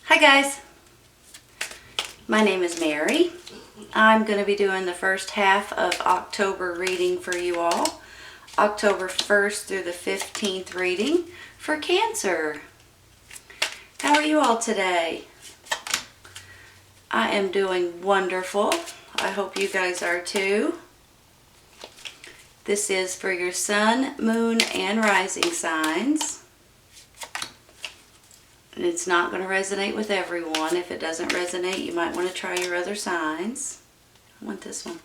Hi guys, my name is Mary. I'm going to be doing the first half of October reading for you all. October 1st through the 15th reading for Cancer. How are you all today? I am doing wonderful. I hope you guys are too. This is for your sun, moon, and rising signs. And it's not going to resonate with everyone. If it doesn't resonate, you might want to try your other signs. I want this one.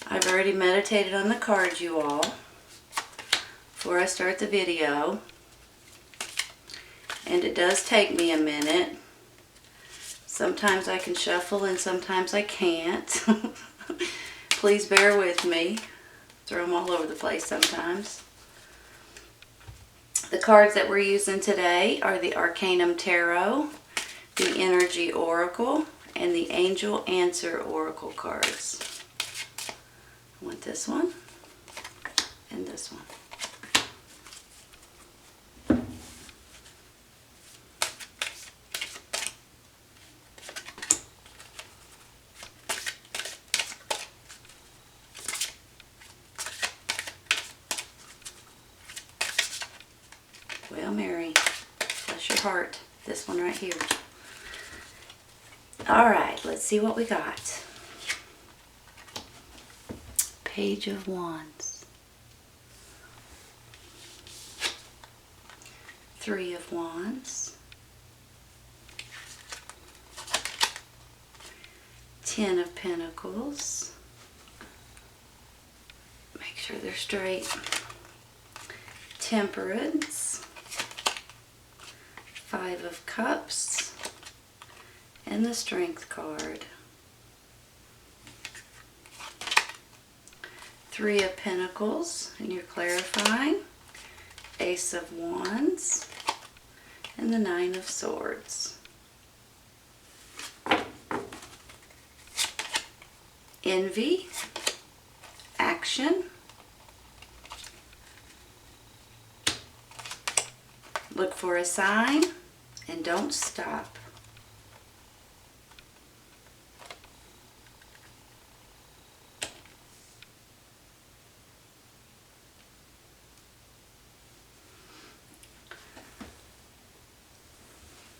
I've already meditated on the cards, you all, before I start the video. And it does take me a minute. Sometimes I can shuffle and sometimes I can't. Please bear with me. Throw them all over the place sometimes. The cards that we're using today are the Arcanum Tarot, the Energy Oracle, and the Angel Answer Oracle cards. I want this one and this one. Well, Mary, bless your heart. This one right here. All right, let's see what we got. Page of Wands. 3 of Wands. 10 of Pentacles. Make sure they're straight. Temperance. 5 of Cups, and the Strength card. 3 of Pentacles, and you're clarifying. Ace of Wands, and the 9 of Swords. Envy, action. Look for a sign and don't stop.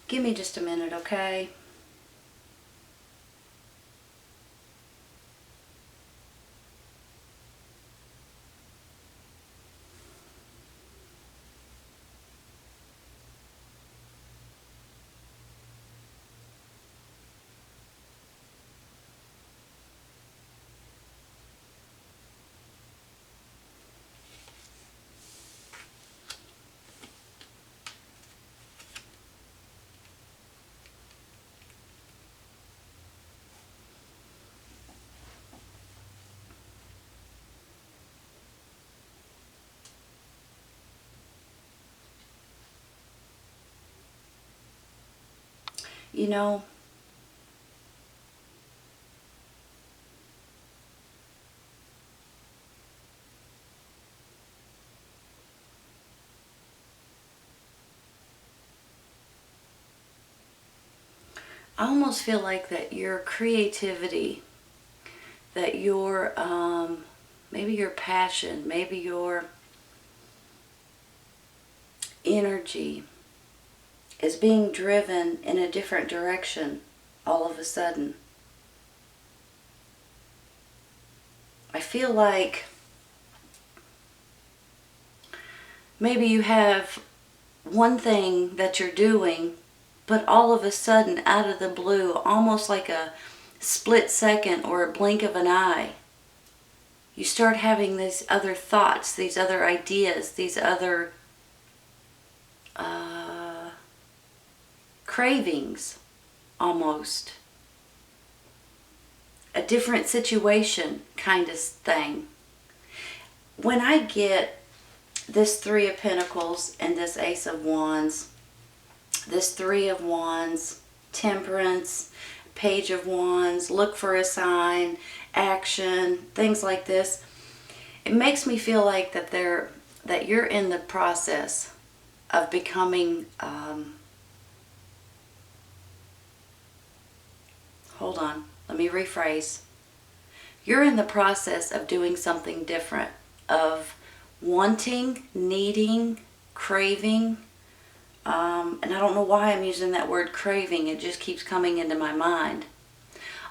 Give me just a minute, okay? You know, I almost feel like that your creativity, that your, maybe your passion, maybe your energy is being driven in a different direction all of a sudden. I feel like maybe you have one thing that you're doing, but all of a sudden, out of the blue, almost like a split second or a blink of an eye, you start having these other thoughts, these other ideas, these other cravings, almost. A different situation kind of thing. When I get this 3 of Pentacles and this Ace of Wands, this 3 of Wands, Temperance, Page of Wands, look for a sign, action, things like this, it makes me feel like that you're in the process of becoming, hold on, let me rephrase. You're in the process of doing something different, of wanting, needing, craving, and I don't know why I'm using that word craving, it just keeps coming into my mind.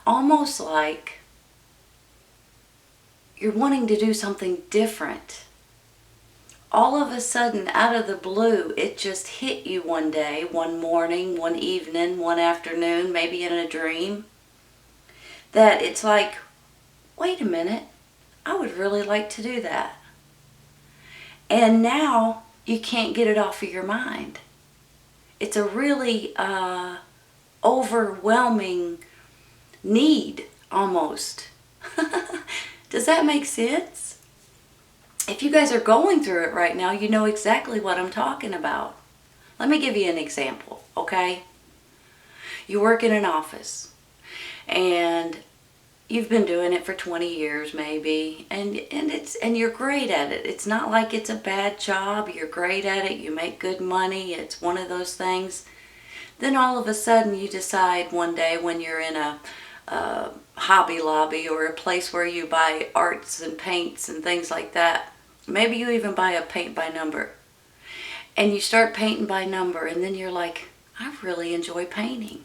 Almost like you're wanting to do something different. All of a sudden, out of the blue, it just hit you one day, one morning, one evening, one afternoon, maybe in a dream, that it's like, wait a minute, I would really like to do that. And now you can't get it off of your mind. It's a really overwhelming need, almost. Does that make sense? If you guys are going through it right now, you know exactly what I'm talking about. Let me give you an example, okay? You work in an office, and you've been doing it for 20 years maybe, and you're great at it. It's not like it's a bad job. You're great at it. You make good money. It's one of those things. Then all of a sudden you decide one day when you're in a Hobby Lobby or a place where you buy arts and paints and things like that. Maybe you even buy a paint by number. And you start painting by number, and then you're like, I really enjoy painting.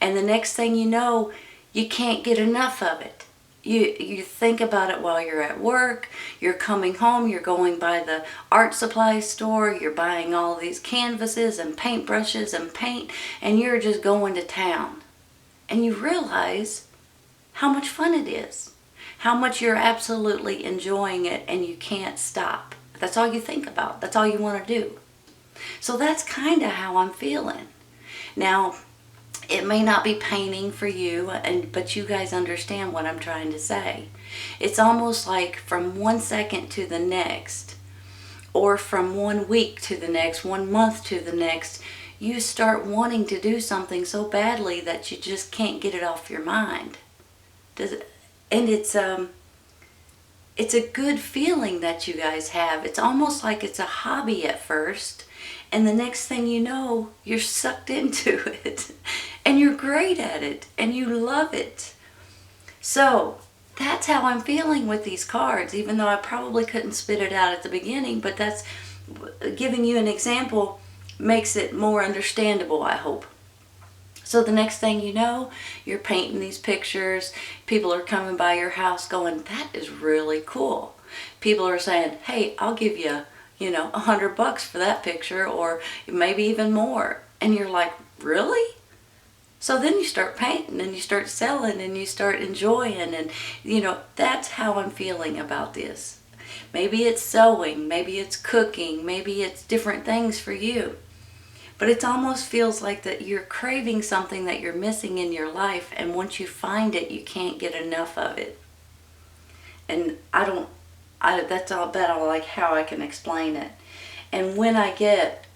And the next thing you know, you can't get enough of it. You think about it while you're at work, you're coming home, you're going by the art supply store, you're buying all these canvases and paintbrushes and paint, and you're just going to town. And you realize how much fun it is, how much you're absolutely enjoying it, and you can't stop. That's all you think about. That's all you want to do. So that's kind of how I'm feeling. Now, it may not be painting for you, but you guys understand what I'm trying to say. It's almost like from one second to the next, or from 1 week to the next, 1 month to the next, you start wanting to do something so badly that you just can't get it off your mind. And it's a good feeling that you guys have. It's almost like it's a hobby at first, and the next thing you know, you're sucked into it, and you're great at it, and you love it. So that's how I'm feeling with these cards, even though I probably couldn't spit it out at the beginning, but that's giving you an example makes it more understandable, I hope. So the next thing you know, you're painting these pictures. People are coming by your house going, that is really cool. People are saying, hey, I'll give you, $100 for that picture, or maybe even more. And you're like, really? So then you start painting and you start selling and you start enjoying, and that's how I'm feeling about this. Maybe it's sewing, maybe it's cooking, maybe it's different things for you. But it almost feels like that you're craving something that you're missing in your life, and once you find it, you can't get enough of it. And that's all about like how I can explain it. And when I get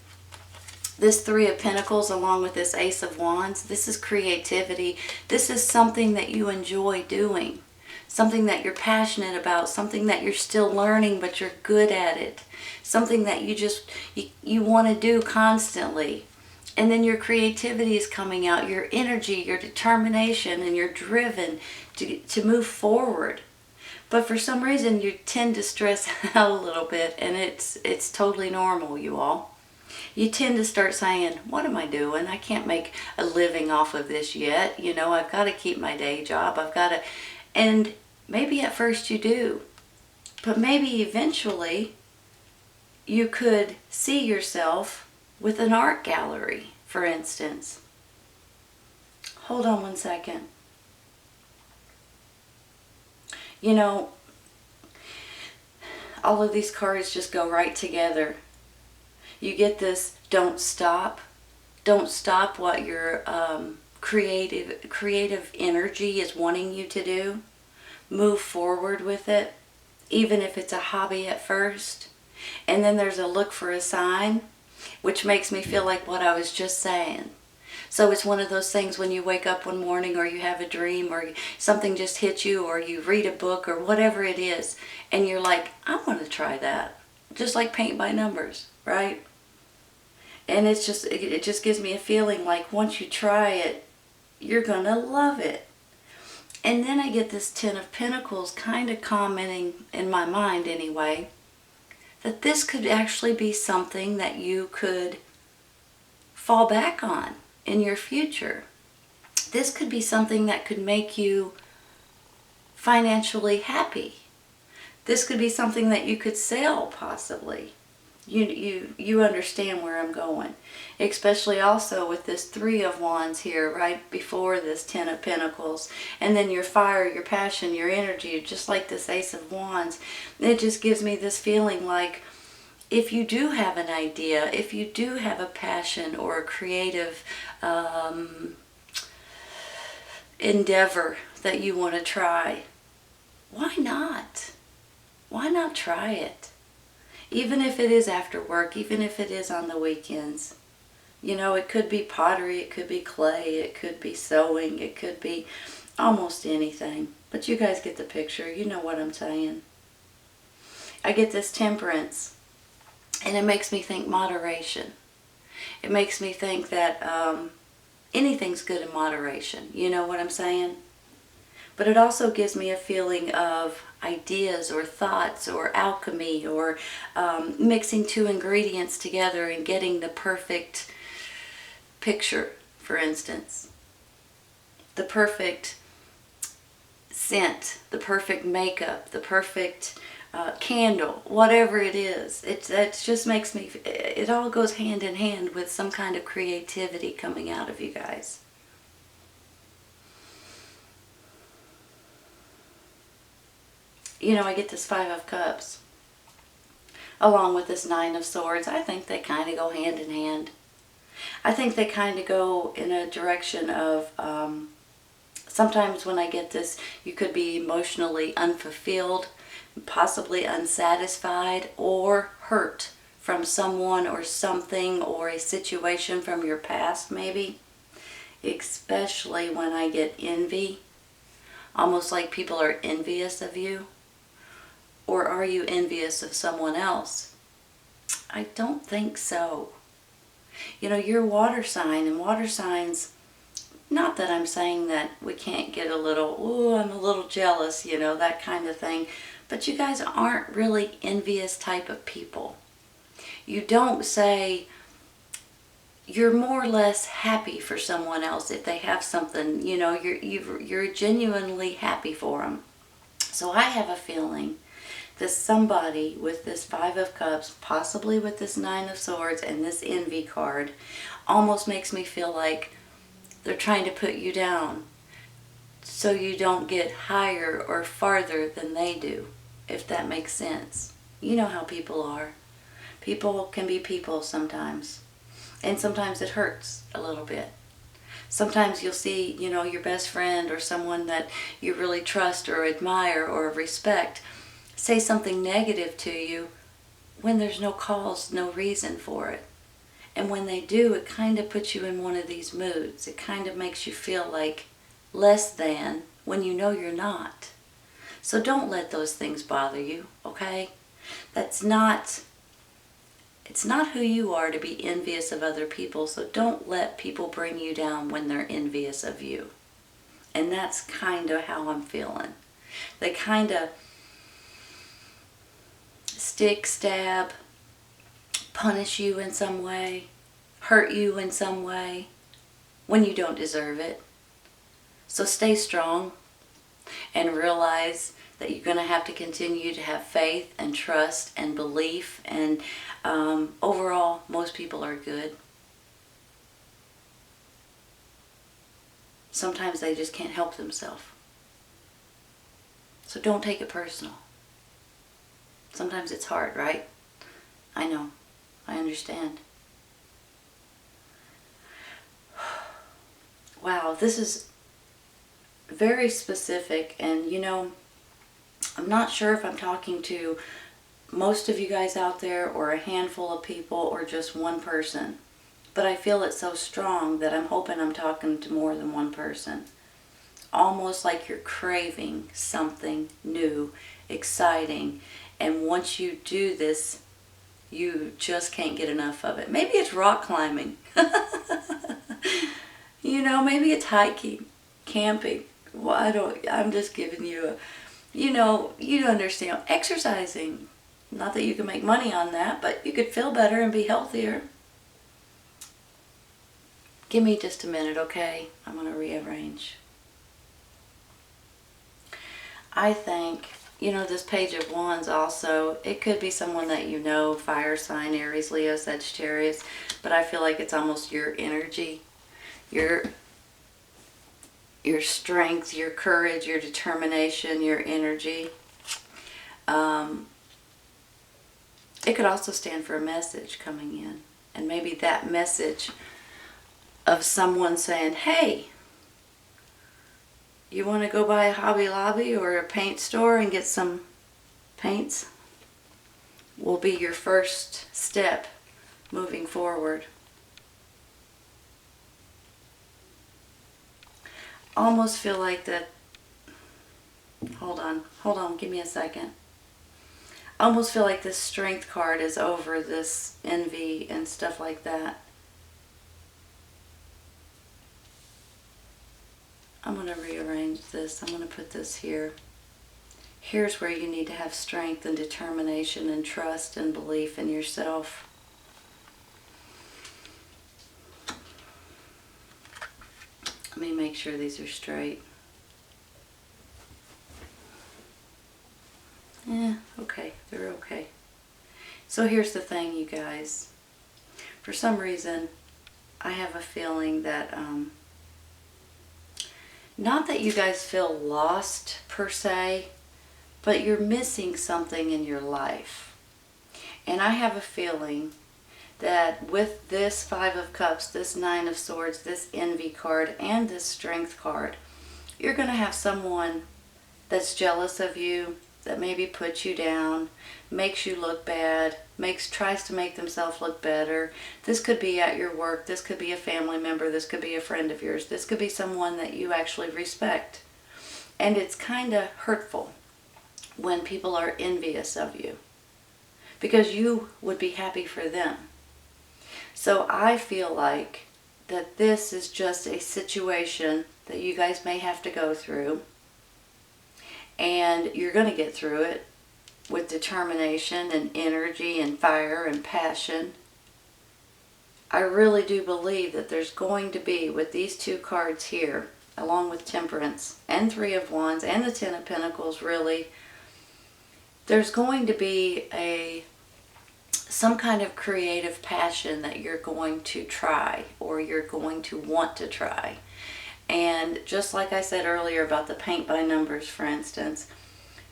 this Three of Pentacles along with this Ace of Wands, this is creativity. This is something that you enjoy doing, something that you're passionate about, something that you're still learning but you're good at it, something that you want to do constantly. And then your creativity is coming out, your energy, your determination, and you're driven to move forward. But for some reason you tend to stress out a little bit, and it's totally normal, you all. You tend to start saying, what am I doing? I can't make a living off of this yet. I've got to keep my day job. And maybe at first you do. But maybe eventually you could see yourself with an art gallery, for instance. Hold on one second. All of these cards just go right together. You get this, don't stop. Don't stop what your creative energy is wanting you to do. Move forward with it, even if it's a hobby at first. And then there's a look for a sign, which makes me feel like what I was just saying. So it's one of those things when you wake up one morning, or you have a dream, or something just hits you, or you read a book, or whatever it is, and you're like, I want to try that. Just like paint by numbers, right? And it just gives me a feeling like once you try it, you're going to love it. And then I get this Ten of Pentacles kind of commenting, in my mind anyway, that this could actually be something that you could fall back on in your future. This could be something that could make you financially happy. This could be something that you could sell, possibly. You understand where I'm going. Especially also with this Three of Wands here, right before this Ten of Pentacles. And then your fire, your passion, your energy, just like this Ace of Wands. It just gives me this feeling like if you do have an idea, if you do have a passion or a creative endeavor that you want to try, why not? Why not try it? Even if it is after work, even if it is on the weekends. You know, it could be pottery, it could be clay, it could be sewing, it could be almost anything. But you guys get the picture, you know what I'm saying. I get this Temperance, and it makes me think moderation. It makes me think that anything's good in moderation, you know what I'm saying? But it also gives me a feeling of ideas or thoughts or alchemy or mixing two ingredients together and getting the perfect picture, for instance. The perfect scent, the perfect makeup, the perfect candle, whatever it is. It just makes me, it all goes hand in hand with some kind of creativity coming out of you guys. You know, I get this Five of Cups along with this Nine of Swords. I think they kind of go hand in hand. I think they kind of go in a direction of sometimes when I get this, you could be emotionally unfulfilled, possibly unsatisfied, or hurt from someone or something or a situation from your past maybe. Especially when I get envy, almost like people are envious of you. Or are you envious of someone else? I don't think so. You know, you're water sign, and water signs, not that I'm saying that we can't get a little, oh, I'm a little jealous, you know, that kind of thing. But you guys aren't really envious type of people. You don't say, you're more or less happy for someone else if they have something, you know, you're genuinely happy for them. So I have a feeling this somebody with this Five of Cups, possibly with this Nine of Swords and this envy card, almost makes me feel like they're trying to put you down so you don't get higher or farther than they do, if that makes sense. You know how people are. People can be people sometimes. And sometimes it hurts a little bit. Sometimes you'll see, you know, your best friend or someone that you really trust or admire or respect say something negative to you when there's no cause, no reason for it. And when they do, it kind of puts you in one of these moods. It kind of makes you feel like less than when you know you're not. So don't let those things bother you, okay? It's not who you are to be envious of other people, so don't let people bring you down when they're envious of you. And that's kind of how I'm feeling. They kind of stick, stab, punish you in some way, hurt you in some way when you don't deserve it. So stay strong and realize that you're going to have to continue to have faith and trust and belief, and overall most people are good. Sometimes they just can't help themselves. So don't take it personal. Sometimes it's hard, right? I know. I understand. Wow, this is very specific, and you know, I'm not sure if I'm talking to most of you guys out there or a handful of people or just one person, but I feel it so strong that I'm hoping I'm talking to more than one person. Almost like you're craving something new, exciting, and once you do this you just can't get enough of it. Maybe it's rock climbing. You know, maybe it's hiking, camping. Well, I'm just giving you a, you understand. Exercising. Not that you can make money on that, but you could feel better and be healthier. Give me just a minute, okay? I'm going to rearrange. I think, this Page of Wands also, it could be someone that you know, fire sign, Aries, Leo, Sagittarius, but I feel like it's almost your energy, your strength, your courage, your determination, your energy. It could also stand for a message coming in, and maybe that message of someone saying, hey, you want to go by a Hobby Lobby or a paint store and get some paints? Will be your first step moving forward. Almost feel like that. Hold on, give me a second. I almost feel like this strength card is over this envy and stuff like that. I'm going to rearrange this. I'm going to put this here. Here's where you need to have strength and determination and trust and belief in yourself. Let me make sure these are straight. Yeah, okay, they're okay. So here's the thing, you guys. For some reason, I have a feeling that, not that you guys feel lost per se, but you're missing something in your life. And I have a feeling that with this Five of Cups, this Nine of Swords, this Envy card, and this Strength card, you're going to have someone that's jealous of you, that maybe puts you down, makes you look bad, tries to make themselves look better. This could be at your work, this could be a family member, this could be a friend of yours, this could be someone that you actually respect. And it's kind of hurtful when people are envious of you, because you would be happy for them. So I feel like that this is just a situation that you guys may have to go through. And you're going to get through it with determination and energy and fire and passion. I really do believe that there's going to be, with these two cards here, along with Temperance and Three of Wands and the Ten of Pentacles, really, there's going to be some kind of creative passion that you're going to try, or you're going to want to try. And just like I said earlier about the paint by numbers, for instance,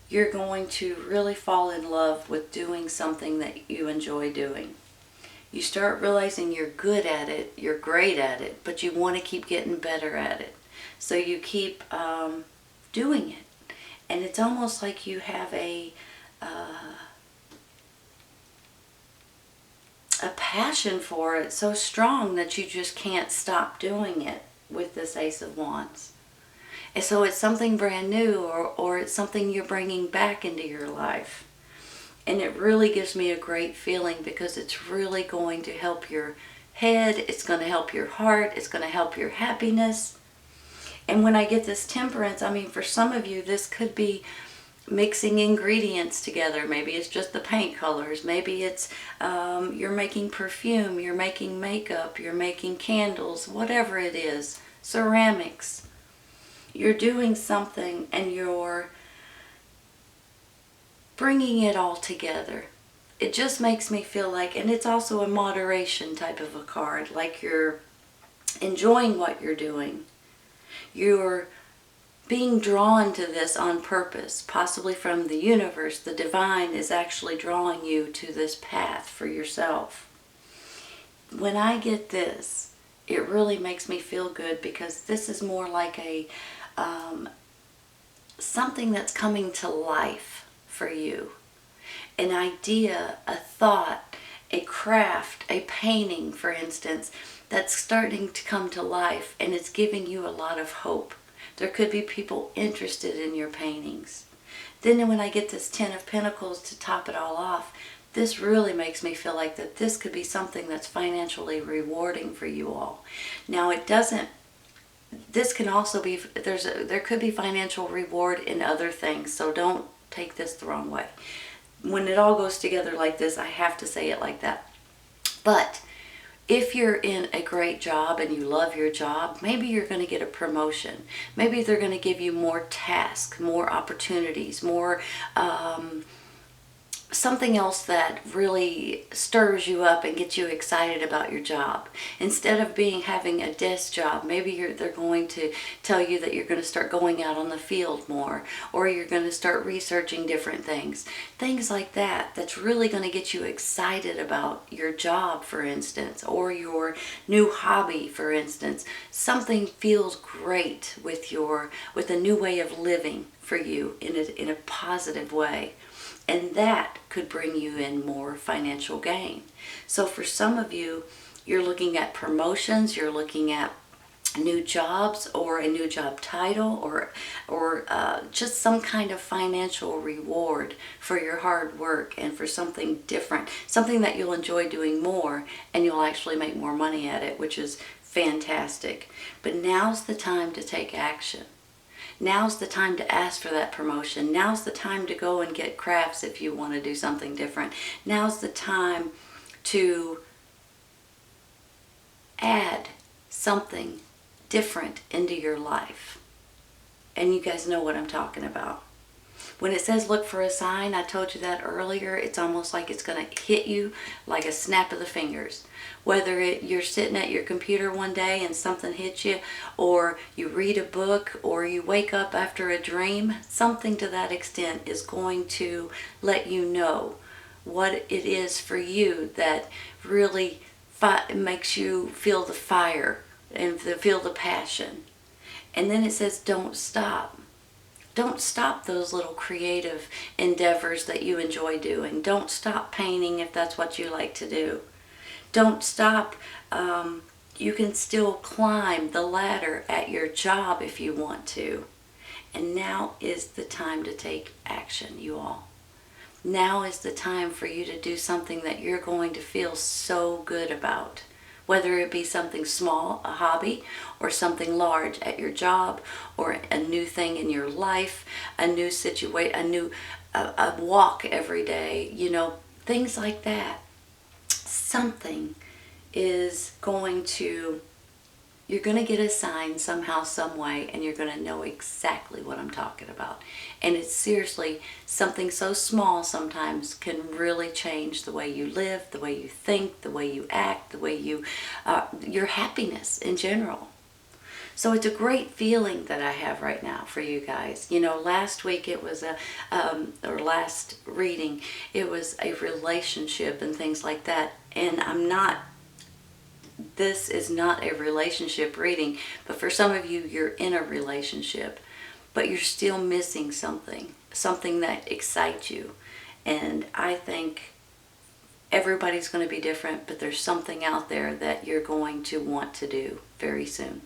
you're going to really fall in love with doing something that you enjoy doing. You start realizing you're good at it, you're great at it, but you want to keep getting better at it. So you keep doing it. And it's almost like you have a passion for it so strong that you just can't stop doing it. With this Ace of Wands. And so it's something brand new, or it's something you're bringing back into your life. And it really gives me a great feeling, because it's really going to help your head, it's going to help your heart, it's going to help your happiness. And when I get this Temperance, I mean, for some of you, this could be mixing ingredients together. Maybe it's just the paint colors. Maybe it's you're making perfume, you're making makeup, you're making candles, whatever it is, ceramics. You're doing something and you're bringing it all together. It just makes me feel like, and it's also a moderation type of a card, like you're enjoying what you're doing. You're being drawn to this on purpose, possibly from the universe. The divine is actually drawing you to this path for yourself. When I get this, it really makes me feel good, because this is more like a something that's coming to life for you. An idea, a thought, a craft, a painting, for instance, that's starting to come to life, and it's giving you a lot of hope. There could be people interested in your paintings. Then when I get this Ten of Pentacles to top it all off, this really makes me feel like that this could be something that's financially rewarding for you all. Now it doesn't, this can also be, there could be financial reward in other things, so don't take this the wrong way. When it all goes together like this, I have to say it like that. But if you're in a great job and you love your job, maybe you're going to get a promotion. Maybe they're going to give you more tasks, more opportunities, more something else that really stirs you up and gets you excited about your job. Instead of having a desk job, maybe they're going to tell you that you're going to start going out on the field more, or you're going to start researching different things. Things like that, that's really going to get you excited about your job, for instance, or your new hobby, for instance. Something feels great with a new way of living for you in a positive way. And that could bring you in more financial gain. So for some of you, you're looking at promotions, you're looking at new jobs or a new job title, or just some kind of financial reward for your hard work and for something different, something that you'll enjoy doing more and you'll actually make more money at it, which is fantastic. But now's the time to take action. Now's the time to ask for that promotion. Now's the time to go and get crafts if you want to do something different. Now's the time to add something different into your life. And you guys know what I'm talking about. When it says look for a sign, I told you that earlier, it's almost like it's going to hit you like a snap of the fingers. Whether you're sitting at your computer one day and something hits you, or you read a book, or you wake up after a dream, something to that extent is going to let you know what it is for you that really makes you feel the fire and feel the passion. And then it says don't stop. Don't stop those little creative endeavors that you enjoy doing. Don't stop painting if that's what you like to do. Don't stop. You can still climb the ladder at your job if you want to. And now is the time to take action, you all. Now is the time for you to do something that you're going to feel so good about. Whether it be something small, a hobby, or something large at your job, or a new thing in your life, a new situation, a walk every day, things like that. Something is you're going to get a sign somehow, some way, and you're going to know exactly what I'm talking about. And it's seriously something so small sometimes can really change the way you live, the way you think, the way you act, the way your happiness in general. So it's a great feeling that I have right now for you guys. Last week it was last reading, it was a relationship and things like that. And this is not a relationship reading, but for some of you, you're in a relationship, but you're still missing something that excites you. And I think everybody's going to be different, but there's something out there that you're going to want to do very soon.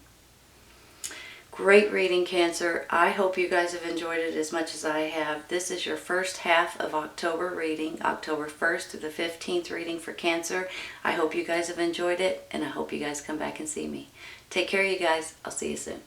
Great reading, Cancer. I hope you guys have enjoyed it as much as I have. This is your first half of October reading, October 1st to the 15th reading for Cancer. I hope you guys have enjoyed it, and I hope you guys come back and see me. Take care, you guys. I'll see you soon.